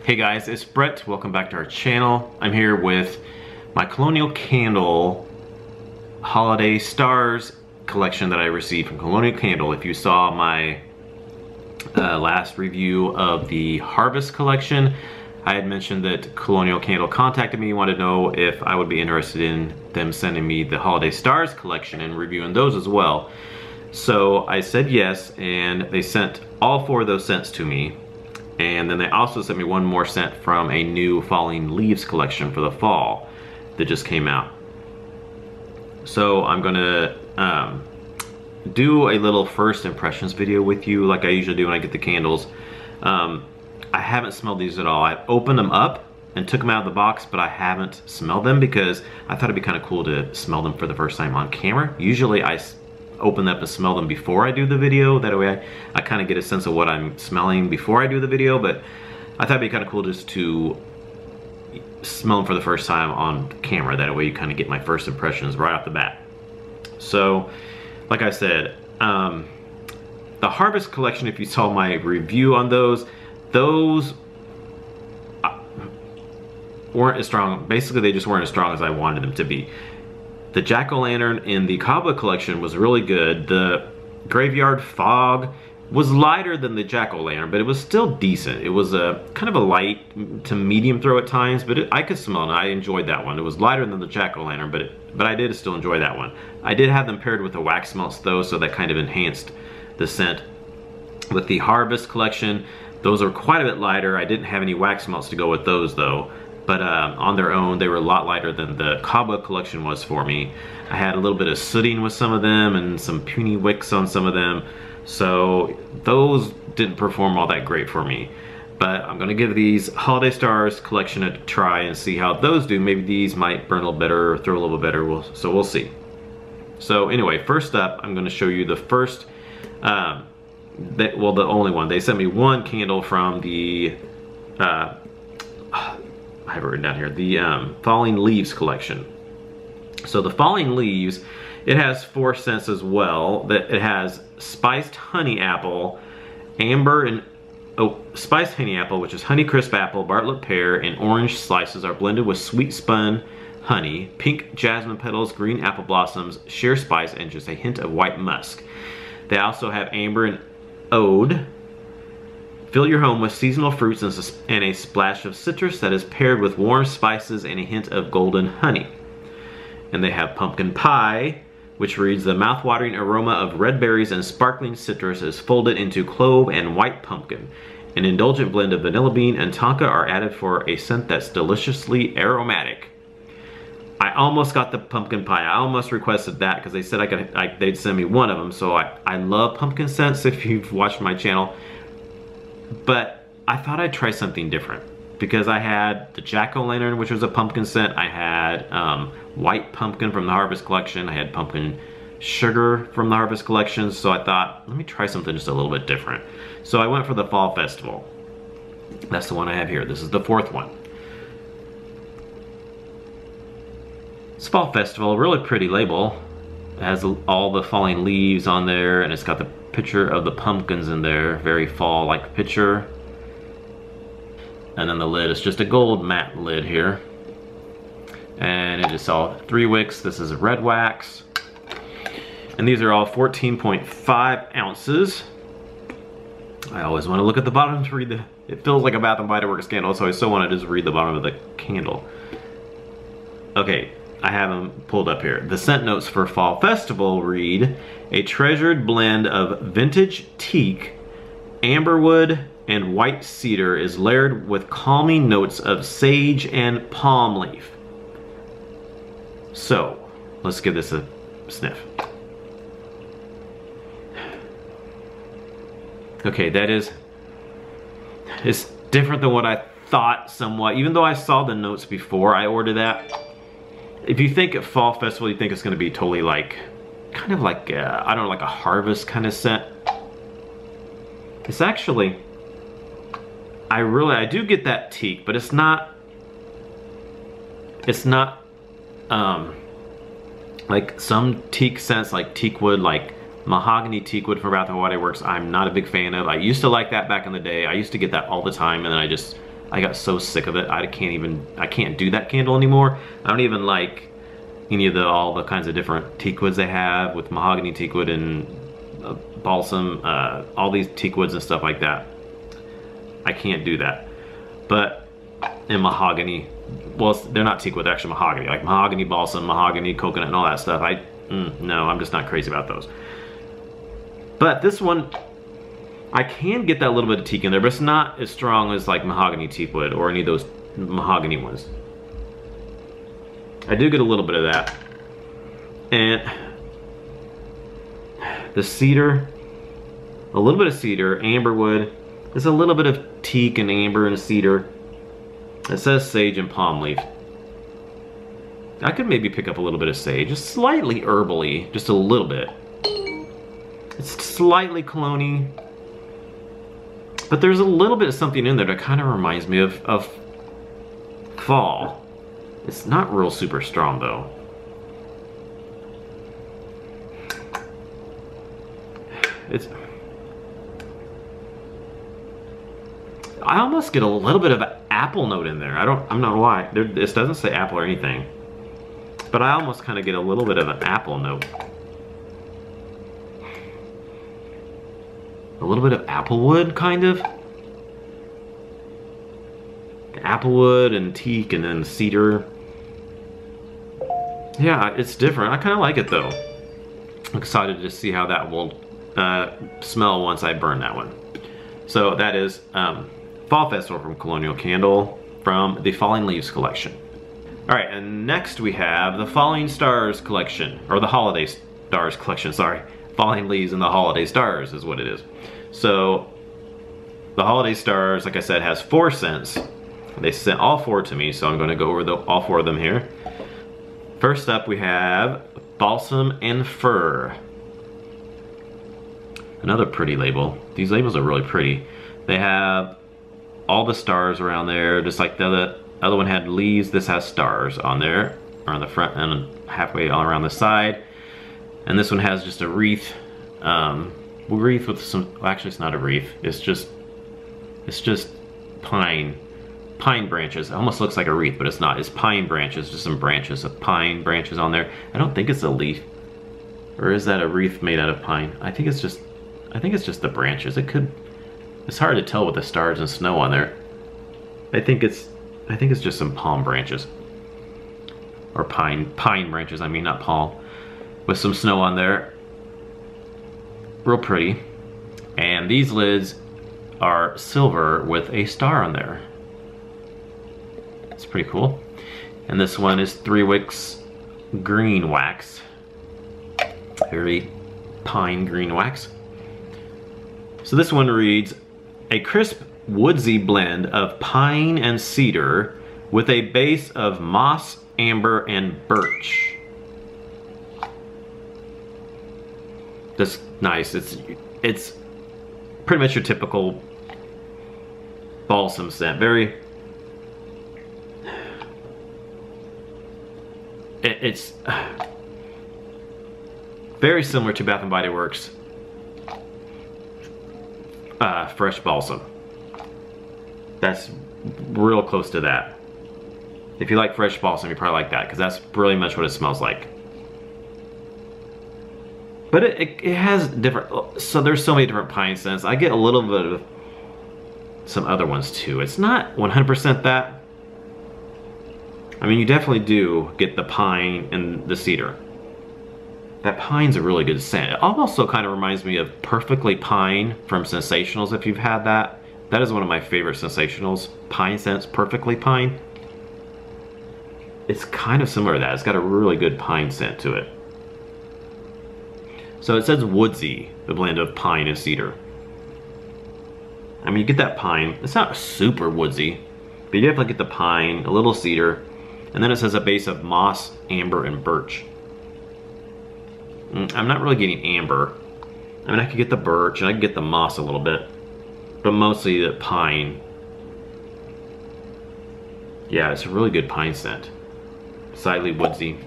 Hey guys, it's Brett. Welcome back to our channel. I'm here with my Colonial Candle Holiday Stars collection that I received from Colonial Candle. If you saw my last review of the Harvest collection, I had mentioned that Colonial Candle contacted me, wanted to know if I would be interested in them sending me the Holiday Stars collection and reviewing those as well. So I said yes, and they sent all 4 of those scents to me. And then they also sent me one more scent from a new Falling Leaves collection for the fall that just came out. So I'm gonna do a little first impressions video with you like I usually do when I get the candles. I haven't smelled these at all. I opened them up and took them out of the box, but I haven't smelled them because I thought it'd be kind of cool to smell them for the first time on camera. Usually I open them up and smell them before I do the video. That way I kind of get a sense of what I'm smelling before I do the video, but I thought it'd be kind of cool just to smell them for the first time on camera. That way you kind of get my first impressions right off the bat. So, like I said, the Harvest collection, if you saw my review on those weren't as strong. Basically, they just weren't as strong as I wanted them to be. The Jack-o'-lantern in the Cobweb collection was really good. The Graveyard Fog was lighter than the Jack-o'-lantern, but it was still decent. It was a kind of a light to medium throw at times, but I could smell it. I enjoyed that one. It was lighter than the Jack-o'-lantern, but I did still enjoy that one. I did have them paired with the wax melts though, so that kind of enhanced the scent. With the Harvest collection, those are quite a bit lighter. I didn't have any wax melts to go with those though. But on their own, they were a lot lighter than the Cobweb collection was for me. I had a little bit of sooting with some of them and some puny wicks on some of them. So those didn't perform all that great for me. But I'm gonna give these Holiday Stars collection a try and see how those do. Maybe these might burn a little better or throw a little bit better, so we'll see. So anyway, first up, I'm gonna show you the first, well, the only one. They sent me one candle from the, I have it written down here, the Falling Leaves collection. So the Falling Leaves, it has 4 scents as well. That it has spiced honey apple, amber and spiced honey apple, which is honey crisp apple, Bartlett pear, and orange slices are blended with sweet spun honey, pink jasmine petals, green apple blossoms, sheer spice, and just a hint of white musk. They also have amber and oud. Fill your home with seasonal fruits and a splash of citrus that is paired with warm spices and a hint of golden honey. And they have pumpkin pie, which reads, the mouth-watering aroma of red berries and sparkling citrus is folded into clove and white pumpkin. An indulgent blend of vanilla bean and tonka are added for a scent that's deliciously aromatic. I almost got the pumpkin pie. I almost requested that because they said they'd send me one of them. So I love pumpkin scents if you've watched my channel. But I thought I'd try something different because I had the Jack-o'-lantern, which was a pumpkin scent. I had white pumpkin from the Harvest collection. I had pumpkin sugar from the Harvest collection. So I thought, let me try something just a little bit different. So I went for the Fall Festival. That's the one I have here. This is the 4th one. It's Fall Festival, really pretty label. It has all the falling leaves on there, and it's got the picture of the pumpkins in there, very fall-like picture. And then the lid is just a gold matte lid here. And it is all 3 wicks. This is red wax. And these are all 14.5 ounces. I always want to look at the bottom to read it feels like a Bath & Body Works candle, so I still want to just read the bottom of the candle. Okay. I have them pulled up here. The scent notes for Fall Festival read, a treasured blend of vintage teak, amberwood, and white cedar is layered with calming notes of sage and palm leaf. So, let's give this a sniff. Okay, it's different than what I thought somewhat. Even though I saw the notes before I ordered that. If you think at Fall Festival, you think it's going to be totally like, kind of like, I don't know, like a Harvest kind of scent. It's actually, I do get that teak, but it's not like some teak scents, like teak wood, like mahogany teak wood from Bath & Body Works. I'm not a big fan of. I used to like that back in the day. I used to get that all the time, and then I just I got so sick of it. I can't do that candle anymore. I don't even like any of all the kinds of different teakwoods they have with mahogany teakwood and balsam, all these teakwoods and stuff like that. I can't do that. But in mahogany, well, they're not teakwood, they're actually mahogany, like mahogany, balsam, mahogany, coconut, and all that stuff. No, I'm just not crazy about those. But this one, I can get that little bit of teak in there, but it's not as strong as like mahogany teakwood or any of those mahogany ones. I do get a little bit of that. And the cedar, a little bit of cedar, amberwood. There's a little bit of teak and amber and cedar. It says sage and palm leaf. I could maybe pick up a little bit of sage, just slightly herbally, just a little bit. It's slightly cologne-y, but there's a little bit of something in there that kind of reminds me of fall. It's not real super strong though. I almost get a little bit of an apple note in there. I'm not why. This doesn't say apple or anything, but I almost kind of get a little bit of an apple note. A little bit of applewood, kind of. Applewood and teak and then cedar. Yeah, it's different. I kind of like it though. I'm excited to see how that will smell once I burn that one. So that is Fall Festival from Colonial Candle from the Falling Leaves collection. All right, and next we have the Falling Stars collection, or the Holiday Stars collection, sorry. Falling Leaves and the Holiday Stars is what it is. So the Holiday Stars, like I said, has 4 scents. They sent all 4 to me, so I'm going to go over all 4 of them here. First up we have Balsam and Fir. Another pretty label. These labels are really pretty. They have all the stars around there, just like the other one had leaves. This has stars on there, around the front and halfway all around the side. And this one has just a wreath, wreath with some, well, actually it's not a wreath, it's just pine branches. It almost looks like a wreath, but it's not. It's pine branches, just some branches of pine branches on there. I don't think it's a leaf, or is that a wreath made out of pine? I think it's just the branches. It's hard to tell with the stars and snow on there. I think it's just some palm branches, or pine branches. I mean, not palm, with some snow on there. Real pretty. And these lids are silver with a star on there. It's pretty cool. And this one is 3 wicks green wax. Very pine green wax. So this one reads, a crisp woodsy blend of pine and cedar with a base of moss, amber, and birch. That's nice. It's pretty much your typical balsam scent. It's very similar to Bath & Body Works Fresh Balsam. That's real close to that. If you like Fresh Balsam, you probably like that, because that's really much what it smells like. But it has different, so there's so many different pine scents. I get a little bit of some other ones too. It's not 100% that. I mean, you definitely do get the pine and the cedar. That pine's a really good scent. It also kind of reminds me of Perfectly Pine from Sensationals, if you've had that. That is one of my favorite Sensationals. Pine scents, Perfectly Pine. It's kind of similar to that. It's got a really good pine scent to it. So it says woodsy, the blend of pine and cedar. I mean, you get that pine. It's not super woodsy, but you definitely get the pine, a little cedar, and then it says a base of moss, amber, and birch. I'm not really getting amber. I mean, I could get the birch and I could get the moss a little bit, but mostly the pine. Yeah, it's a really good pine scent. Slightly woodsy.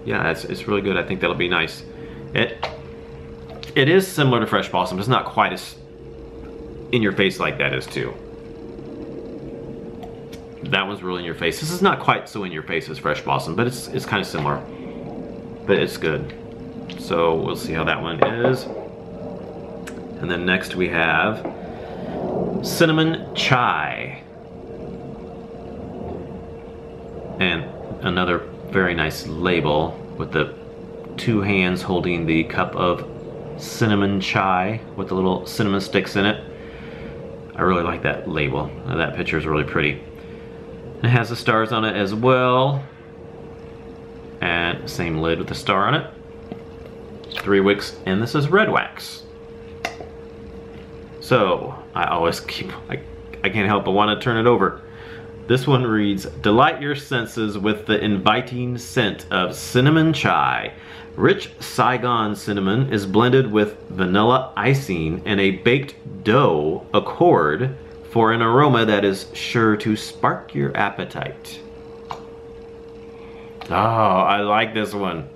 Yeah, it's really good. I think that'll be nice. It is similar to Fresh Balsam. It's not quite as in your face like that is too. That one's really in your face. This is not quite so in your face as Fresh Blossom, but it's kind of similar. But it's good. So we'll see how that one is. And then next we have Cinnamon Chai. And another very nice label with the two hands holding the cup of cinnamon chai with the little cinnamon sticks in it. I really like that label. That picture is really pretty. It has the stars on it as well. And same lid with the star on it. 3 wicks, and this is red wax. So I always I can't help but want to turn it over. This one reads, delight your senses with the inviting scent of cinnamon chai. Rich Saigon cinnamon is blended with vanilla icing and a baked dough accord for an aroma that is sure to spark your appetite. Oh, I like this one.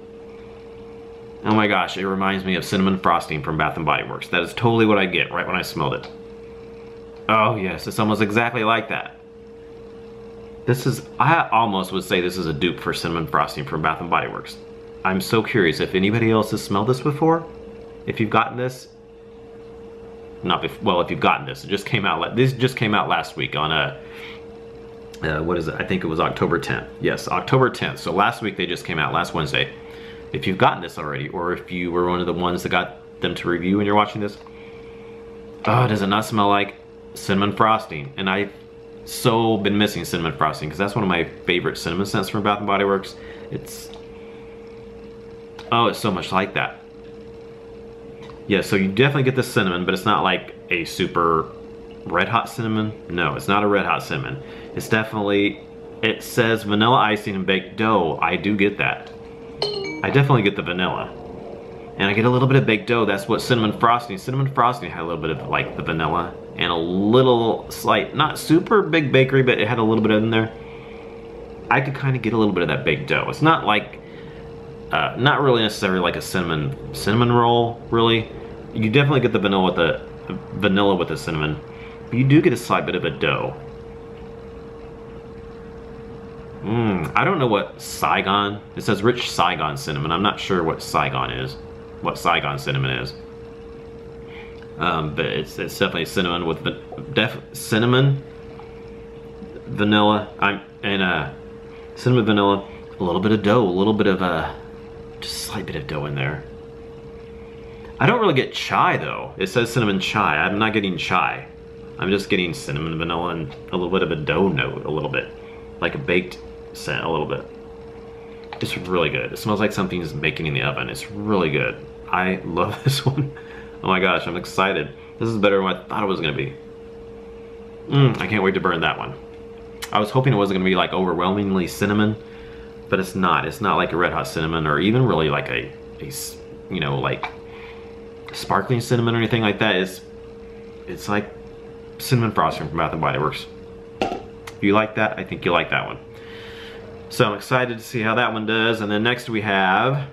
Oh my gosh, it reminds me of cinnamon frosting from Bath & Body Works. That is totally what I get right when I smelled it. Oh yes, it's almost exactly like that. This is, I almost would say this is a dupe for cinnamon frosting from Bath & Body Works. I'm so curious if anybody else has smelled this before. If you've gotten this, well, if you've gotten this, it just came out. This just came out last week on what is it? I think it was October 10th. Yes, October 10th. So last week they just came out, last Wednesday. If you've gotten this already, or if you were one of the ones that got them to review when you're watching this, oh, does it not smell like cinnamon frosting? And I've so been missing cinnamon frosting because that's one of my favorite cinnamon scents from Bath & Body Works. It's so much like that. Yeah, so you definitely get the cinnamon, but it's not like a super red hot cinnamon. No, it's not a red hot cinnamon. It's definitely, it says vanilla icing and baked dough. I do get that. I definitely get the vanilla. And I get a little bit of baked dough. That's what cinnamon frosting had a little bit of like the vanilla and a little slight, not super big bakery, but it had a little bit in there. I could kind of get a little bit of that baked dough. It's not like, not really necessarily like a cinnamon roll, really. You definitely get the vanilla with the cinnamon, but you do get a slight bit of a dough. I don't know what Saigon, it says rich Saigon cinnamon. I'm not sure what Saigon is, what Saigon cinnamon is. But it's definitely cinnamon with cinnamon, vanilla, cinnamon, vanilla, a little bit of dough, a little bit of just a slight bit of dough in there. I don't really get chai though. It says cinnamon chai. I'm not getting chai. I'm just getting cinnamon, vanilla, and a little bit of a dough note, a little bit. Like a baked scent, a little bit. It's really good. It smells like something's baking in the oven. It's really good. I love this one. Oh my gosh, I'm excited. This is better than what I thought it was gonna be. I can't wait to burn that one. I was hoping it wasn't gonna be like overwhelmingly cinnamon, but it's not. It's not like a red hot cinnamon or even really like a you know, like sparkling cinnamon or anything like that. It's like cinnamon frosting from Bath & Body Works. If you like that, I think you'll like that one. So I'm excited to see how that one does. And then next we have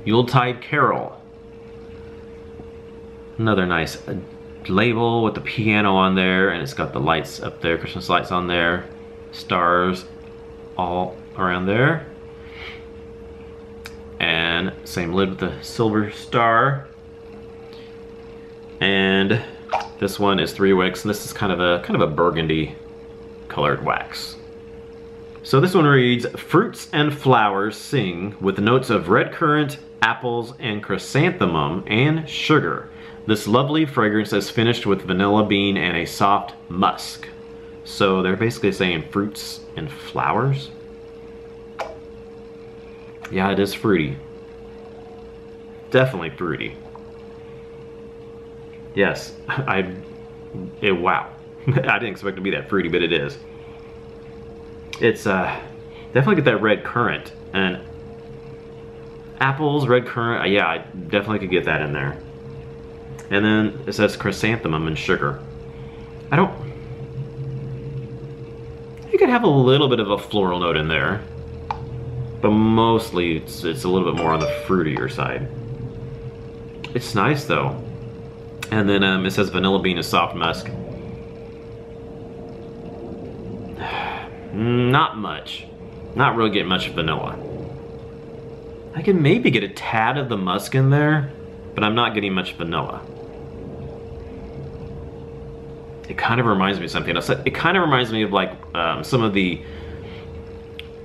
Yuletide Carol. Another nice label with the piano on there, and it's got the lights up there, Christmas lights on there, stars all around there. And same lid with the silver star. And this one is 3 wicks, and this is kind of a burgundy colored wax. So this one reads, fruits and flowers sing with notes of red currant, apples, and chrysanthemum and sugar. This lovely fragrance is finished with vanilla bean and a soft musk. So they're basically saying fruits and flowers. Yeah, it is fruity. Definitely fruity. Yes, wow. I didn't expect it to be that fruity, but it is. It's definitely get that red currant and apples, red currant. Yeah, I definitely could get that in there. And then it says chrysanthemum and sugar. You could have a little bit of a floral note in there, but mostly it's a little bit more on the fruitier side. It's nice though. And then it says vanilla bean and soft musk. Not much. Not really getting much vanilla. I can maybe get a tad of the musk in there, but I'm not getting much vanilla. It kind of reminds me of something else. It kind of reminds me of like some of the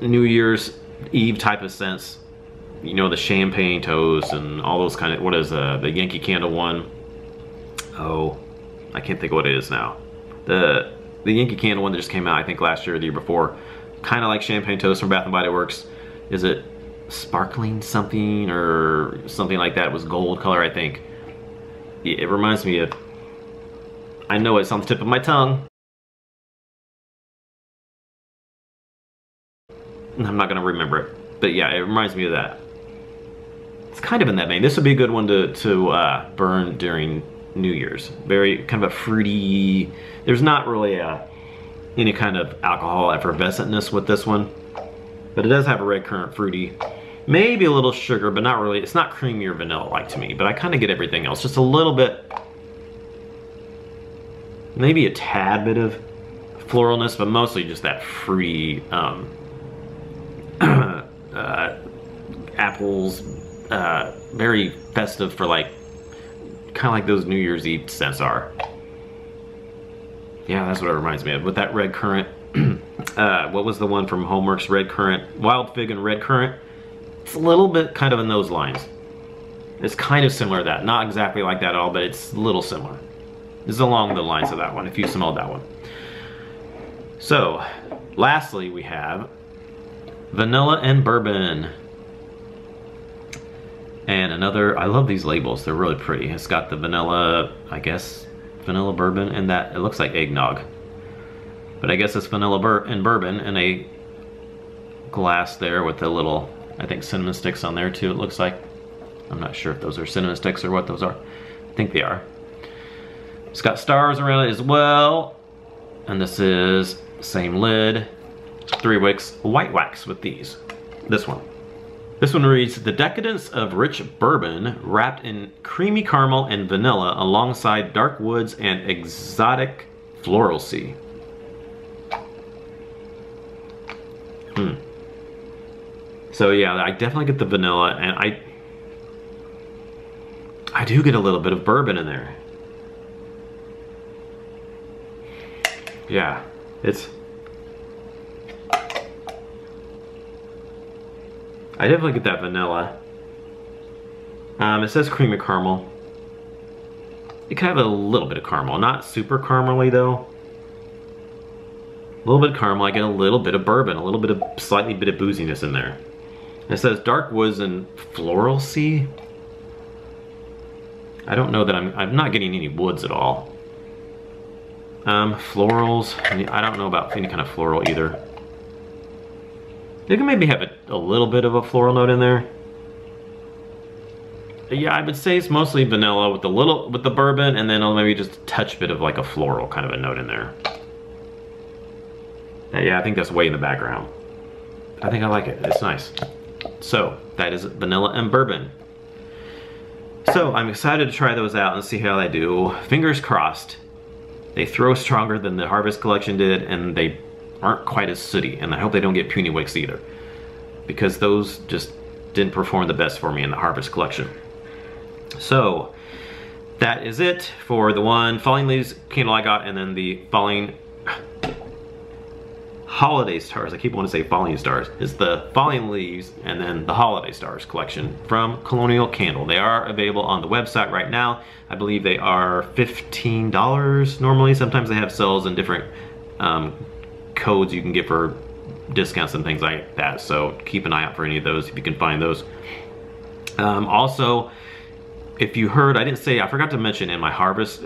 New Year's Eve type of scents. You know, the champagne toast and all those kind of, what is the Yankee Candle one? Oh, I can't think of what it is now. The Yankee Candle one that just came out, I think last year or the year before. Kind of like champagne toast from Bath & Body Works. Is it sparkling something or something like that? It was gold color, I think. It reminds me of, I know it's on the tip of my tongue. I'm not gonna remember it, but yeah, it reminds me of that. It's kind of in that vein. This would be a good one to burn during New Year's. Very kind of a fruity, there's not really any kind of alcohol effervescentness with this one, but it does have a red currant fruity. Maybe a little sugar, but not really. It's not creamy or vanilla like to me, but I kind of get everything else. Just a little bit, maybe a tad bit of floralness, but mostly just that fruity apples, very festive for like, kind of like those New Year's Eve scents are. Yeah, that's what it reminds me of. With that red currant, what was the one from Homeworks? Red currant, wild fig and red currant. It's a little bit kind of in those lines. It's kind of similar to that. Not exactly like that at all, but it's a little similar. It's along the lines of that one, if you smelled that one. So, lastly we have vanilla and bourbon. And another, I love these labels, they're really pretty. It's got the vanilla, I guess, vanilla bourbon, and that, it looks like eggnog. But I guess it's vanilla and bourbon in a glass there with a little, I think, cinnamon sticks on there too, it looks like. I'm not sure if those are cinnamon sticks or what those are. I think they are. It's got stars around it as well. And this is same lid, 3 wicks, white wax with these. This one. This one reads, the decadence of rich bourbon wrapped in creamy caramel and vanilla alongside dark woods and exotic floralcy. So yeah, I definitely get the vanilla, and I do get a little bit of bourbon in there. Yeah, it's, I definitely get that vanilla. It says creamy caramel. It can have a little bit of caramel, not super caramely though. A little bit of caramel, I get a little bit of bourbon, a little bit of, slightly bit of booziness in there. And it says dark woods and floralcy. I don't know that I'm not getting any woods at all. Florals, I don't know about any kind of floral either. You can maybe have a little bit of a floral note in there. Yeah, I would say it's mostly vanilla with the bourbon, and then maybe just a touch bit of like a floral kind of a note in there. Yeah, I think that's way in the background. I think I like it. It's nice. So that is vanilla and bourbon. So I'm excited to try those out and see how they do. Fingers crossed. They throw stronger than the Harvest Collection did, and they aren't quite as sooty, and I hope they don't get puny wicks either, because those just didn't perform the best for me in the Harvest Collection. So that is it for the one Falling Leaves candle I got, and then the Falling Holiday Stars. I keep wanting to say Falling Stars. It's the Falling Leaves and then the Holiday Stars collection from Colonial Candle. They are available on the website right now. I believe they are $15 normally. Sometimes they have sales and different codes you can get for discounts and things like that, so keep an eye out for any of those if you can find those. Also, if you heard, I forgot to mention in my Harvest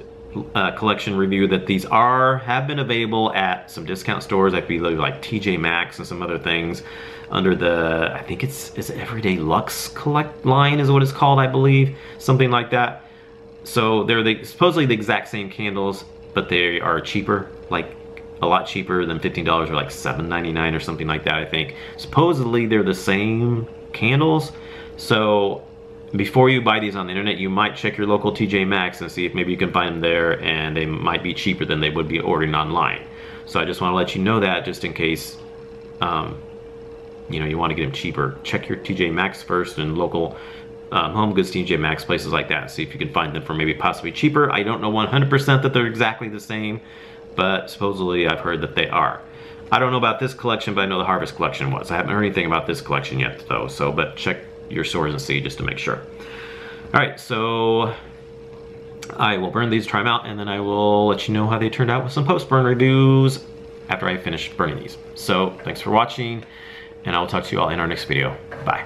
collection review that these have been available at some discount stores. I believe like TJ Maxx and some other things under the, I think it's Everyday Luxe Collect line is what it's called, I believe, something like that. So they're supposedly the exact same candles, but they are cheaper, like a lot cheaper than $15, or like $7.99 or something like that, I think. Supposedly they're the same candles, so before you buy these on the internet, you might check your local TJ Maxx and see if maybe you can find them there, and they might be cheaper than they would be ordering online. So I just want to let you know that, just in case you know, you want to get them cheaper. Check your TJ Maxx first and local home goods, TJ Maxx, places like that. See if you can find them for maybe possibly cheaper. I don't know 100% that they're exactly the same, but supposedly I've heard that they are. I don't know about this collection, but I know the Harvest collection was. I haven't heard anything about this collection yet though, so but check your stores and see just to make sure. All right, so I will burn these, try them out, and then I will let you know how they turned out with some post-burn reviews after I finish burning these. So thanks for watching, and I will talk to you all in our next video. Bye.